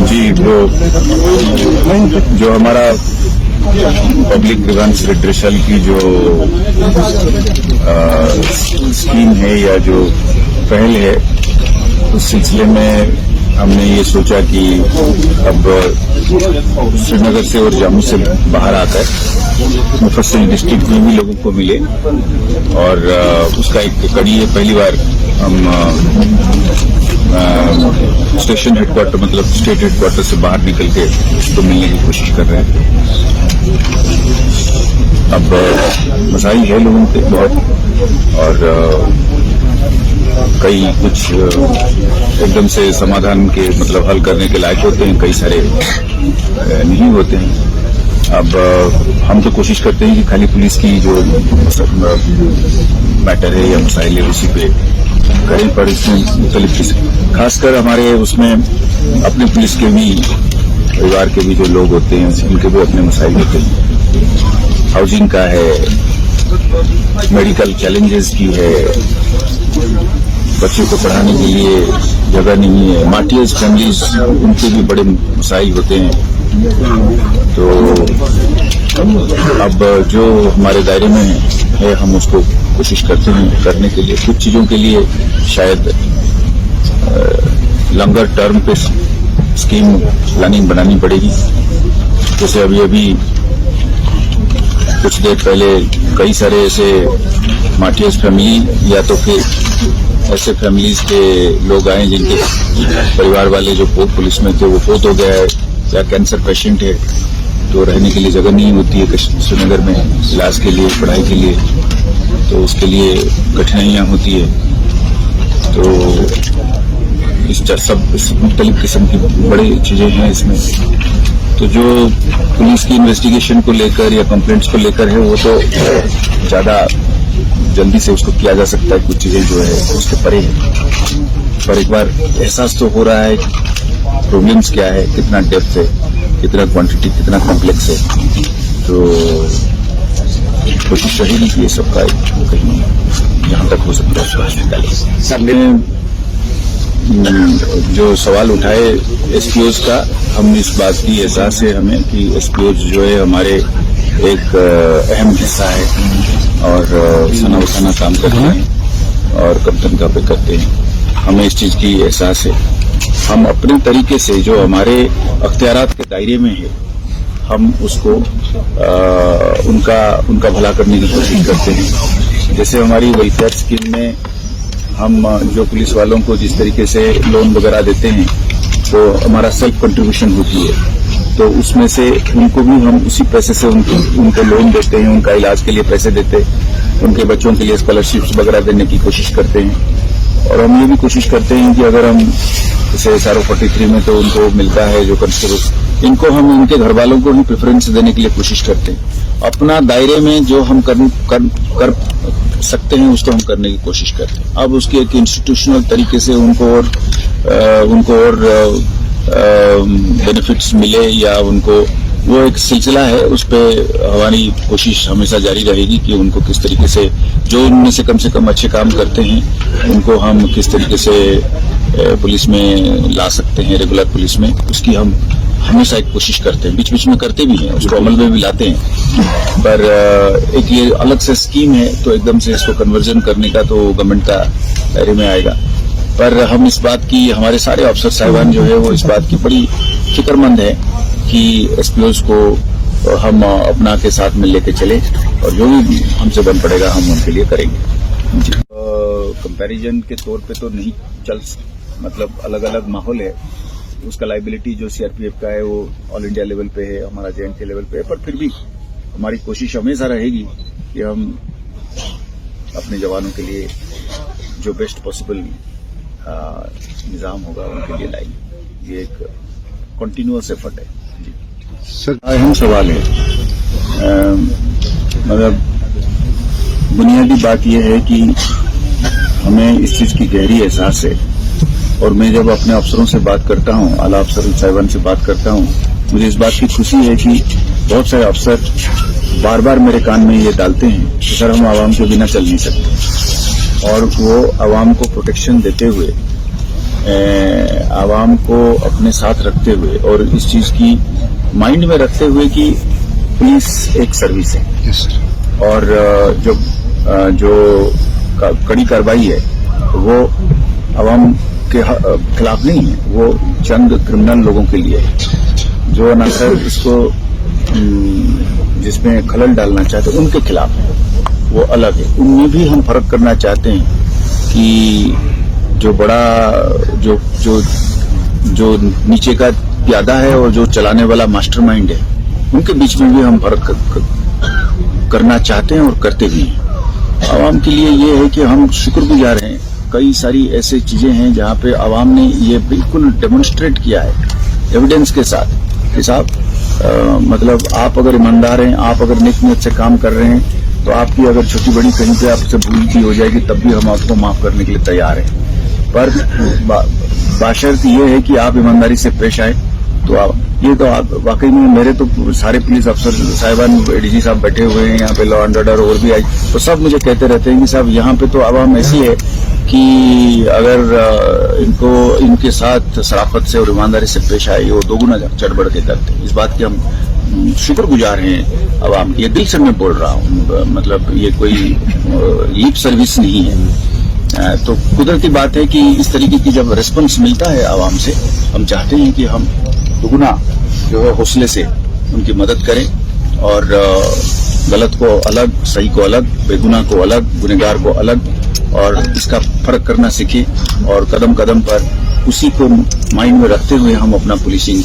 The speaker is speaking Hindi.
जी, जो हमारा पब्लिक ग्रीवेंस रिड्रेसल की जो स्कीम है या जो पहल है, उस सिलसिले में हमने ये सोचा कि अब श्रीनगर से और जम्मू से बाहर आकर मुफस्सिल डिस्ट्रिक्ट में भी लोगों को मिले और उसका एक कड़ी है। पहली बार हम स्टेशन हेडक्वार्टर मतलब स्टेट हेडक्वार्टर से बाहर निकल के उसको मिलने की कोशिश कर रहे हैं। अब मसाइल है लोगों के बहुत और कई कुछ एकदम से समाधान के मतलब हल करने के लायक होते हैं, कई सारे नहीं होते हैं। अब हम तो कोशिश करते हैं कि खाली पुलिस की जो मैटर है या मसाइल है उसी पे करें, पर इसमें मुख्तलिफ खासकर हमारे उसमें अपने पुलिस के भी परिवार के भी जो लोग होते हैं उनके भी अपने मसाइल होते हैं। हाउसिंग का है, मेडिकल चैलेंजेस की है, बच्चों को पढ़ाने के लिए जगह नहीं है, मार्टियर्स फैमिलीज उनके भी बड़े मसाइल होते हैं। तो अब जो हमारे दायरे में है हम उसको कोशिश करते हैं करने के लिए। कुछ चीजों के लिए शायद लॉन्गर टर्म पे स्कीम प्लानिंग बनानी पड़ेगी। जैसे अभी कुछ देर पहले कई सारे ऐसे मार्टियर्स फैमिली या तो फिर ऐसे फैमिलीज के लोग आए जिनके परिवार वाले जो पुलिस में थे वो फोत हो गया है या कैंसर पेशेंट है, तो रहने के लिए जगह नहीं होती है श्रीनगर में इलाज के लिए, पढ़ाई के लिए, तो उसके लिए कठिनाइयां होती है। तो इस मुख्तलिफ किस्म की बड़ी चीजें हैं इसमें। तो जो पुलिस की इन्वेस्टिगेशन को लेकर या कंप्लेंट्स को लेकर है वो तो ज्यादा जल्दी से उसको किया जा सकता है, कुछ चीजें जो है उसके परे है। पर एक बार एहसास तो हो रहा है प्रॉब्लम्स क्या है, कितना डेप्थ है, कितना क्वांटिटी, कितना कॉम्प्लेक्स है। तो कोशिश रहेगी कि ये सबका कहीं जहां तक हो सकता है उसको निकाले। सबने जो सवाल उठाए एसपीओज का, हम इस बात की एहसास है हमें कि एसपीओज जो है हमारे एक अहम हिस्सा है और सना वसाना काम करते हैं और कम तनख्वाह पे करते हैं। हमें इस चीज की एहसास है। हम अपने तरीके से जो हमारे अख्तियारात के दायरे में है हम उसको उनका भला करने की कोशिश करते हैं। जैसे हमारी वेलफेयर स्कीम में हम जो पुलिस वालों को जिस तरीके से लोन वगैरह देते हैं तो हमारा सेल्फ कंट्रीब्यूशन होती है, तो उसमें से उनको भी हम उसी पैसे से उनको लोन देते हैं, उनका इलाज के लिए पैसे देते हैं, उनके बच्चों के लिए स्कॉलरशिप्स वगैरह देने की कोशिश करते हैं। और हम ये भी कोशिश करते हैं कि अगर हम जैसे SRO 43 में तो उनको मिलता है जो कांस्टेबल्स, इनको हम उनके घर वालों को ही प्रेफरेंस देने के लिए कोशिश करते हैं। अपना दायरे में जो हम कर सकते हैं उसको हम करने की कोशिश करते हैं। अब उसके एक इंस्टीट्यूशनल तरीके से उनको और बेनिफिट्स मिले या उनको वो एक सिलसिला है, उस पर हमारी कोशिश हमेशा जारी रहेगी कि उनको किस तरीके से जो उनमें से कम अच्छे काम करते हैं उनको हम किस तरीके से पुलिस में ला सकते हैं, रेगुलर पुलिस में, उसकी हम हमेशा एक कोशिश करते हैं। बीच बीच में करते भी हैं, उसको अमल में भी लाते हैं। पर एक ये अलग से स्कीम है तो एकदम से इसको कन्वर्जन करने का तो गवर्नमेंट का दायरे में आएगा। पर हम इस बात की, हमारे सारे अफसर साहिबान जो है वो इस बात की बड़ी फिक्रमंद है कि एसपीओज को हम अपना के साथ में लेके चले और जो भी हमसे बन पड़ेगा हम उनके लिए करेंगे। जी, कंपैरिजन के तौर पे तो नहीं चल, मतलब अलग अलग माहौल है। उसका लाइबिलिटी जो सीआरपीएफ का है वो ऑल इंडिया लेवल पे है, हमारा JNK लेवल पे है, पर फिर भी हमारी कोशिश हमेशा रहेगी कि हम अपने जवानों के लिए जो बेस्ट पॉसिबल निजाम होगा उनके लिए लाएंगे। ये एक कंटिन्यूअस एफर्ट है। जी सर, अहम सवाल है। मतलब बुनियादी बात यह है कि हमें इस चीज की गहरी एहसास है और मैं जब अपने अफसरों से बात करता हूं, आला अफसर साहिबान से बात करता हूं, मुझे इस बात की खुशी है कि बहुत सारे अफसर बार बार मेरे कान में ये डालते हैं कि सर हम आवाम के बिना चल नहीं सकते, और वो आवाम को प्रोटेक्शन देते हुए आवाम को अपने साथ रखते हुए और इस चीज की माइंड में रखते हुए कि पुलिस एक सर्विस है। Yes sir. और जो कड़ी कार्रवाई है वो आवाम के खिलाफ नहीं है, वो चंद क्रिमिनल लोगों के लिए है जो ना सर इसको जिसमें खलल डालना चाहते उनके खिलाफ है, वो अलग है। उनमें भी हम फर्क करना चाहते हैं कि जो बड़ा जो नीचे का प्यादा है और जो चलाने वाला मास्टरमाइंड है, उनके बीच में भी हम फर्क करना चाहते हैं और करते भी हैं। आवाम के लिए ये है कि हम शुक्रगुजार हैं। कई सारी ऐसी चीजें हैं जहां पे आवाम ने ये बिल्कुल डेमोन्स्ट्रेट किया है एविडेंस के साथ कि साहब मतलब आप अगर ईमानदार हैं, आप अगर नेक नीयत से काम कर रहे हैं तो आपकी अगर छोटी बड़ी कहीं पे आपसे भूल भी हो जाएगी तब भी हम आपको माफ करने के लिए तैयार हैं। पर बाशर्त ये है कि आप ईमानदारी से पेश आए। तो आप वाकई में मेरे तो सारे पुलिस अफसर साहिबान एडीजी साहब बैठे हुए हैं यहाँ पे, लॉ एंड ऑर्डर और भी आई, तो सब मुझे कहते रहते हैं कि साहब यहाँ पे तो आवाम ऐसी है कि अगर इनको इनके साथ शराफत से और ईमानदारी से पेश आए वो दोगुना चढ़ बढ़ के करते हैं। इस बात के हम शुक्रगुजार हैं आवाम की। ये दिल से मैं बोल रहा हूँ, मतलब ये कोई लिप सर्विस नहीं है। तो कुदरती बात है कि इस तरीके की जब रिस्पॉन्स मिलता है आवाम से, हम चाहते हैं कि हम दुगुना जो है हौसले से उनकी मदद करें और गलत को अलग, सही को अलग, बेगुनाह को अलग, गुनहगार को अलग, और इसका फर्क करना सीखें और कदम कदम पर उसी को माइंड में रखते हुए हम अपना पुलिसिंग